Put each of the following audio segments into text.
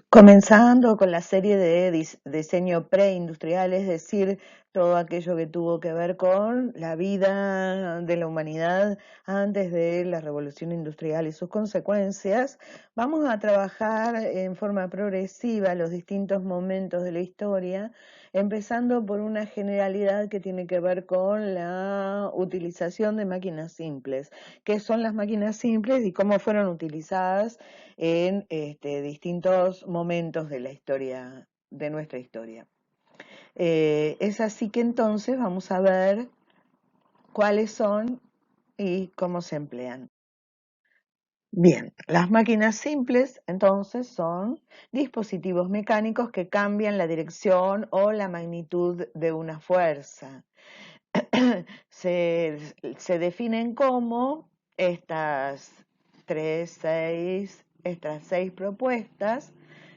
Comenzando con la serie de diseño preindustrial, es decir, todo aquello que tuvo que ver con la vida de la humanidad antes de la revolución industrial y sus consecuencias, vamos a trabajar en forma progresiva los distintos momentos de la historia, empezando por una generalidad que tiene que ver con la utilización de máquinas simples. ¿Qué son las máquinas simples y cómo fueron utilizadas en distintos momentos de la historia, de nuestra historia? Es así que entonces vamos a ver cuáles son y cómo se emplean. Bien, las máquinas simples entonces son dispositivos mecánicos que cambian la dirección o la magnitud de una fuerza. Se definen como estas seis propuestas,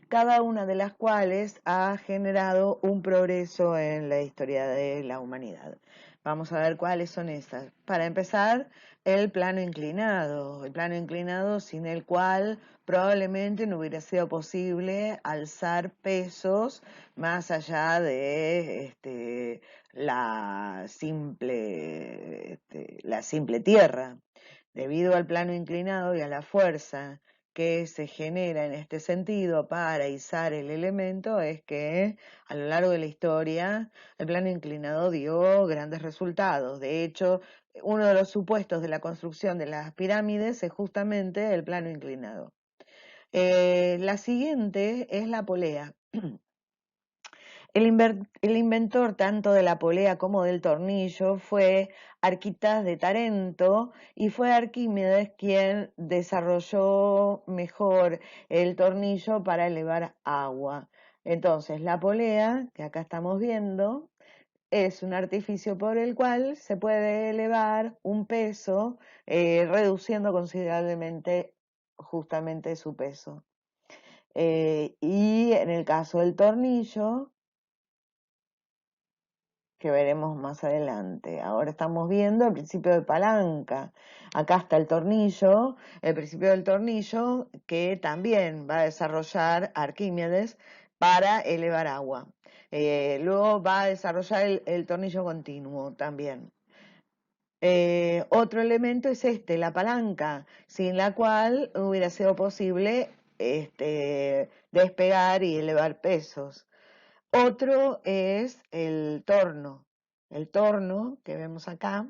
cada una de las cuales ha generado un progreso en la historia de la humanidad. Vamos a ver cuáles son esas. Para empezar, el plano inclinado sin el cual probablemente no hubiera sido posible alzar pesos más allá de la simple tierra. Debido al plano inclinado y a la fuerza que se genera en este sentido para izar el elemento, es que a lo largo de la historia el plano inclinado dio grandes resultados. De hecho, uno de los supuestos de la construcción de las pirámides es justamente el plano inclinado. La siguiente es la polea. El inventor tanto de la polea como del tornillo fue Arquitas de Tarento, y fue Arquímedes quien desarrolló mejor el tornillo para elevar agua. Entonces, la polea, que acá estamos viendo, es un artificio por el cual se puede elevar un peso, reduciendo considerablemente justamente su peso. Y en el caso del tornillo, que veremos más adelante. Ahora estamos viendo el principio de palanca. Acá está el principio del tornillo, que también va a desarrollar Arquímedes para elevar agua. Luego va a desarrollar el tornillo continuo también. Otro elemento es la palanca, sin la cual hubiera sido posible despegar y elevar pesos. Otro es el torno que vemos acá.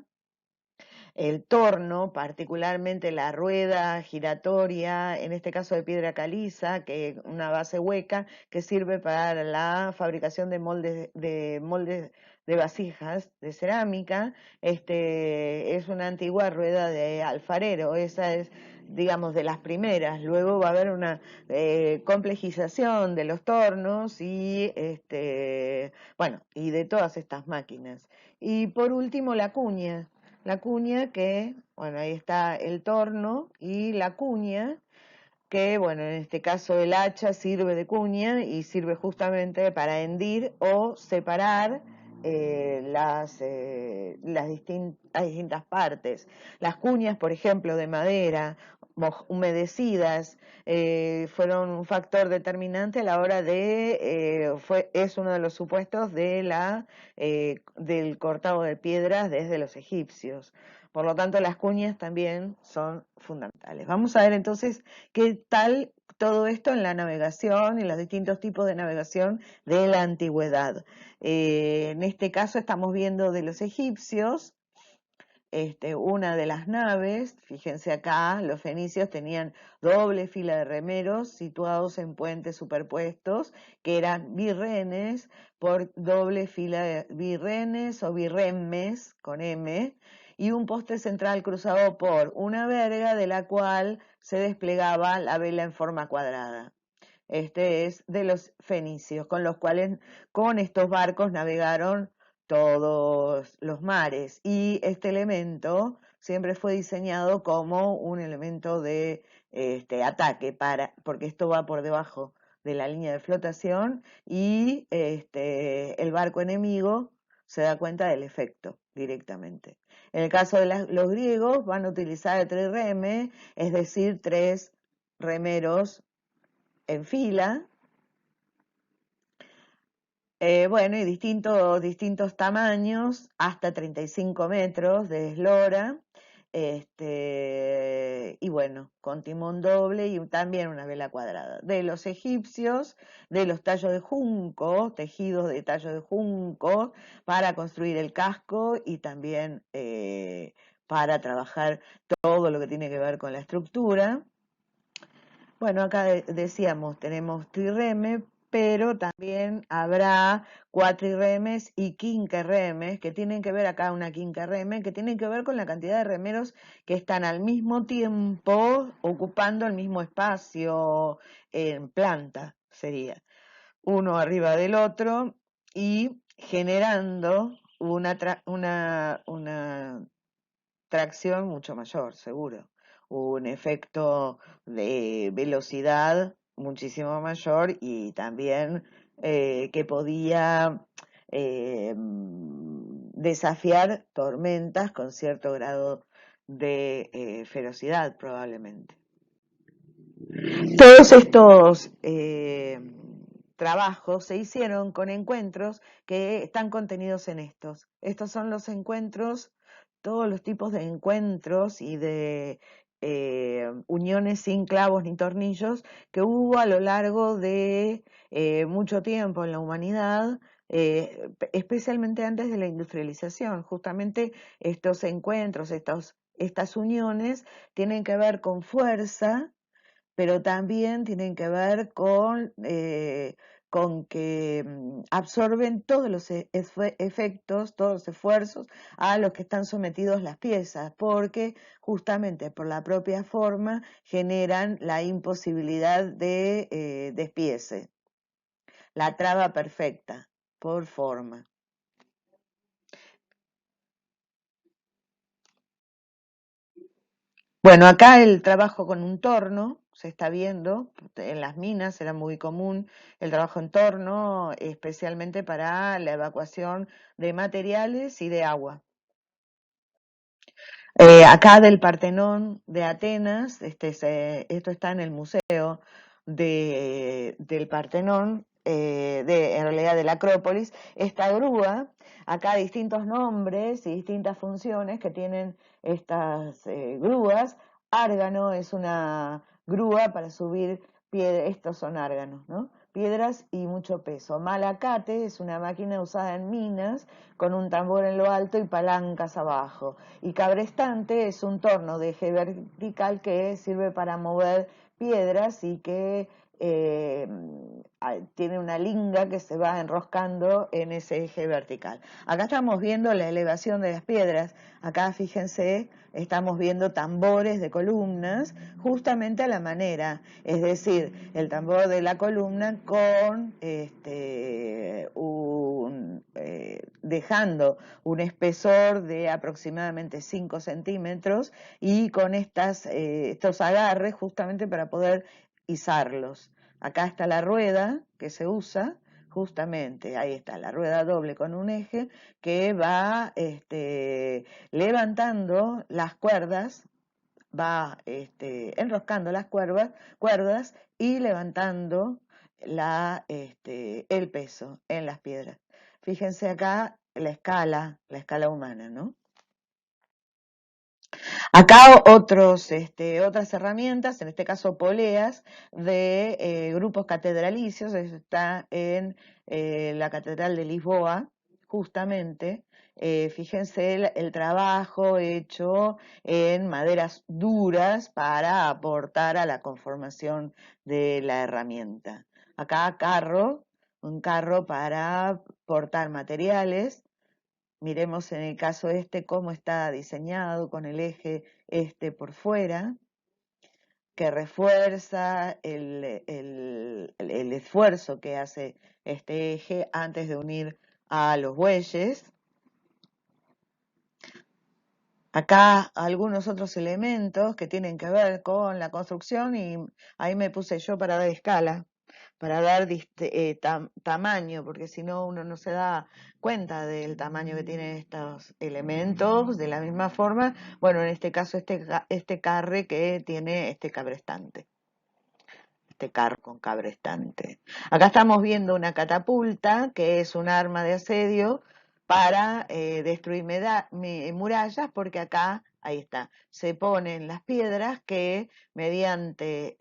El torno, particularmente la rueda giratoria, en este caso de piedra caliza, que es una base hueca que sirve para la fabricación de moldes de vasijas de cerámica. Es una antigua rueda de alfarero. Esa es, digamos, de las primeras. Luego va a haber una complejización de los tornos y bueno, y de todas estas máquinas. Y por último, la cuña que, bueno, ahí está el torno y la cuña, que, bueno, en este caso el hacha sirve de cuña y sirve justamente para hendir o separar las distintas partes. Las cuñas, por ejemplo, de madera, humedecidas, fueron un factor determinante a la hora es uno de los supuestos del cortado de piedras desde los egipcios. Por lo tanto, las cuñas también son fundamentales. Vamos a ver entonces qué tal todo esto en la navegación y los distintos tipos de navegación de la antigüedad. En este caso estamos viendo de los egipcios. Una de las naves, fíjense acá, los fenicios tenían doble fila de remeros situados en puentes superpuestos, que eran birrenes por doble fila de birrenes o birremes con M, y un poste central cruzado por una verga de la cual se desplegaba la vela en forma cuadrada. Este es de los fenicios, con los cuales con estos barcos navegaron todos los mares, y este elemento siempre fue diseñado como un elemento de ataque, porque esto va por debajo de la línea de flotación, y el barco enemigo se da cuenta del efecto directamente. En el caso de los griegos van a utilizar el trireme, es decir, tres remeros en fila, Bueno, y distintos tamaños, hasta 35 metros de eslora, y bueno, con timón doble y también una vela cuadrada. De los egipcios, de los tallos de junco, tejidos de tallo de junco, para construir el casco y también para trabajar todo lo que tiene que ver con la estructura. Bueno, acá decíamos, tenemos trireme, pero también habrá cuatrirremes y quinquerremes, que tienen que ver acá una quinquerreme, que tienen que ver con la cantidad de remeros que están al mismo tiempo ocupando el mismo espacio en planta, sería uno arriba del otro y generando una tracción mucho mayor, seguro. Un efecto de velocidad muchísimo mayor y también que podía desafiar tormentas con cierto grado de ferocidad probablemente. Todos estos trabajos se hicieron con encuentros que están contenidos en estos. Estos son los encuentros, todos los tipos de encuentros y de uniones sin clavos ni tornillos que hubo a lo largo de mucho tiempo en la humanidad, especialmente antes de la industrialización. Justamente estos encuentros, estas uniones tienen que ver con fuerza, pero también tienen que ver con que absorben todos los efectos, todos los esfuerzos a los que están sometidos las piezas, porque justamente por la propia forma generan la imposibilidad de despiece, la traba perfecta por forma. Bueno, acá el trabajo con un torno se está viendo, en las minas era muy común el trabajo en torno, especialmente para la evacuación de materiales y de agua. Acá del Partenón de Atenas, esto está en el museo del Partenón, en realidad de la Acrópolis, esta grúa, acá distintos nombres y distintas funciones que tienen estas grúas. Árgano es una grúa para subir piedras, estos son árganos, ¿no? Piedras y mucho peso. Malacate es una máquina usada en minas con un tambor en lo alto y palancas abajo. Y cabrestante es un torno de eje vertical que sirve para mover piedras y que tiene una linga que se va enroscando en ese eje vertical. Acá estamos viendo la elevación de las piedras. Acá, fíjense, estamos viendo tambores de columnas justamente a la manera, es decir, el tambor de la columna con dejando un espesor de aproximadamente 5 centímetros y con estos agarres justamente para poder izarlos. Acá está la rueda que se usa, justamente, ahí está la rueda doble con un eje que va levantando las cuerdas, va enroscando las cuerdas y levantando el peso en las piedras. Fíjense acá la escala humana, ¿no? Acá otras herramientas, en este caso poleas, de grupos catedralicios, eso está en la Catedral de Lisboa, justamente. Fíjense el trabajo hecho en maderas duras para aportar a la conformación de la herramienta. Acá un carro para portar materiales. Miremos en el caso cómo está diseñado con el eje por fuera, que refuerza el esfuerzo que hace este eje antes de unir a los bueyes. Acá algunos otros elementos que tienen que ver con la construcción y ahí me puse yo para dar escala, para dar tamaño, porque si no uno no se da cuenta del tamaño que tienen estos elementos de la misma forma. Bueno, en este caso este carre que tiene este cabrestante. este car con cabrestante. Acá estamos viendo una catapulta, que es un arma de asedio para destruir murallas, porque acá, ahí está, se ponen las piedras que mediante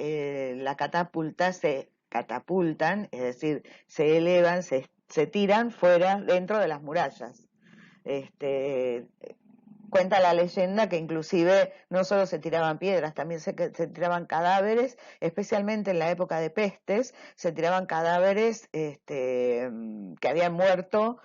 la catapulta se catapultan, es decir, se elevan, se tiran fuera, dentro de las murallas. Este, Cuenta la leyenda que inclusive no solo se tiraban piedras, también se tiraban cadáveres, especialmente en la época de pestes, se tiraban cadáveres que habían muerto,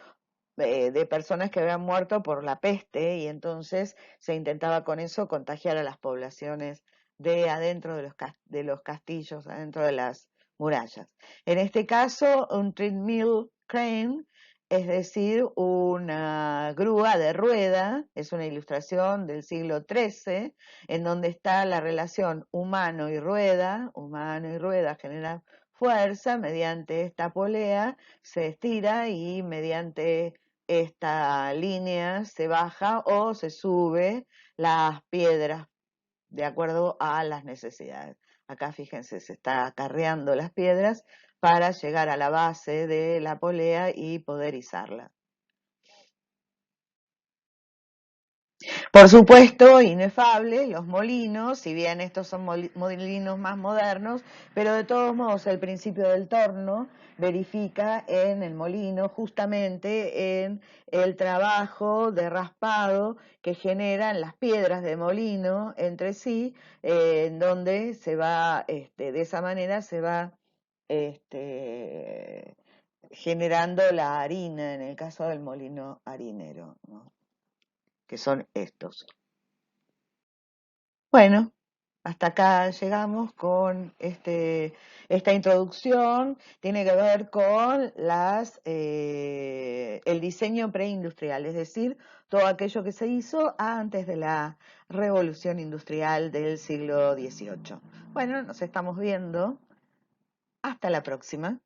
de personas que habían muerto por la peste, y entonces se intentaba con eso contagiar a las poblaciones de adentro de los castillos, adentro de las murallas. En este caso, un treadmill crane, es decir, una grúa de rueda, es una ilustración del siglo XIII, en donde está la relación humano y rueda genera fuerza, mediante esta polea se estira y mediante esta línea se baja o se sube las piedras de acuerdo a las necesidades. Acá fíjense, se está acarreando las piedras para llegar a la base de la polea y poder izarla. Por supuesto, inefable, los molinos, si bien estos son molinos más modernos, pero de todos modos el principio del torno verifica en el molino justamente en el trabajo de raspado que generan las piedras de molino entre sí, en donde se va, de esa manera se va este, generando la harina en el caso del molino harinero, ¿no? Que son estos. Bueno, hasta acá llegamos con esta introducción. Tiene que ver con el diseño preindustrial, es decir, todo aquello que se hizo antes de la revolución industrial del siglo XVIII. Bueno, nos estamos viendo. Hasta la próxima.